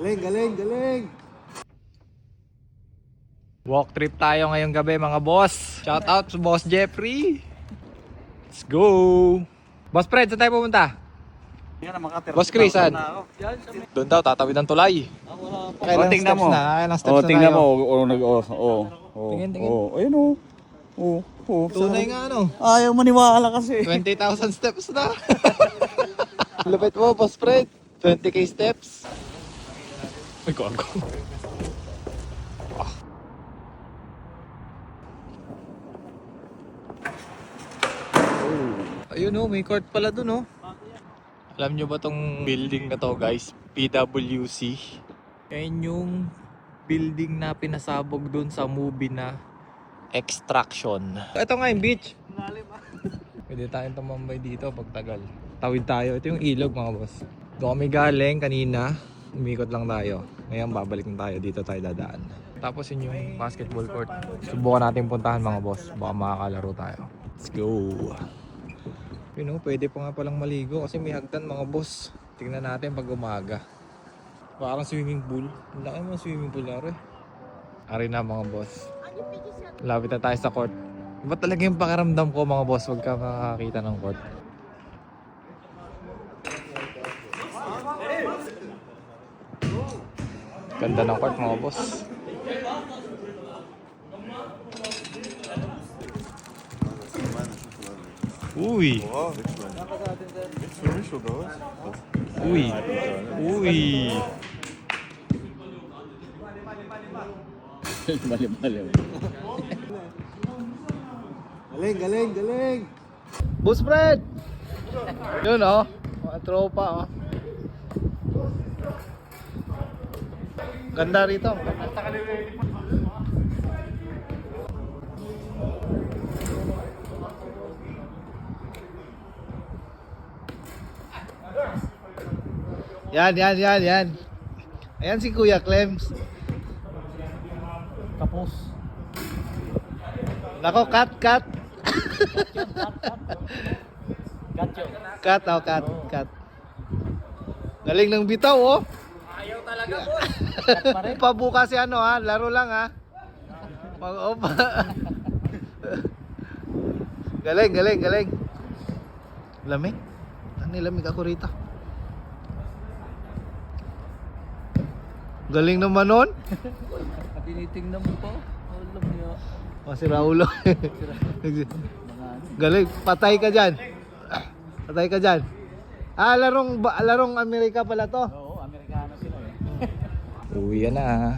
Galing, galing, galing. Walk trip tayo ngayong gabi mga boss. Shout out sa Boss Jeffrey. Let's go. Boss Fred, saan tayo pumunta? Boss Chris, saan? Doon daw, tatawid ng tulay. Kailang tingnan steps mo. na, kailang steps na tingnan tayo. mo. Tingin, tingin. Ayun o. Tunay nga ano, Ayaw maniwala kasi. 20,000 steps na. Lupit mo, Boss Fred. 20k steps. Ay, gago. Ayun oh, may court pala dun oh. Alam nyo ba tong building na to guys? PWC. Yan yung building na pinasabog dun sa movie na Extraction. Ito nga yung beach. Pwede tayong tumambay dito pag tagal. Tawid tayo. Ito yung ilog mga boss. Doon kami galing kanina. Umikot lang tayo. Ngayon babalik na tayo. Dito tayo dadaan. Tapos yun yung basketball court. Subukan natin puntahan mga boss. Baka makakalaro tayo. Let's go. You know, pwede pa nga palang maligo kasi may hagdan mga boss. Tingnan natin pag umaga. Parang swimming pool. Ang laki mga swimming pool na rin. Ari na mga boss. Lapit na tayo sa court. Iba talaga yung pakiramdam ko mga boss pag ka makakita ng court. Ganda ng court mga boss. Uy! Uy! Uy! Malim. Galing, galing, galing. Boss Fred! Yun oh, mga tropa oh. Ganda rito. Yan. Ayan si Kuya Clems. Tapos. Nako, cut. Cut. Galing ng bitaw oh. Ayaw talaga po. Pabukas si ano ha, laro lang ha. Mag-opa. Galing. Lamig. Lamig ako rito. Galing naman nun. Tinitingnan mo pa. Alam niya. Si Raulo. Galing, patay ka dyan. Larong Amerika pala to. Oo, Amerikano sila eh. Uwi na.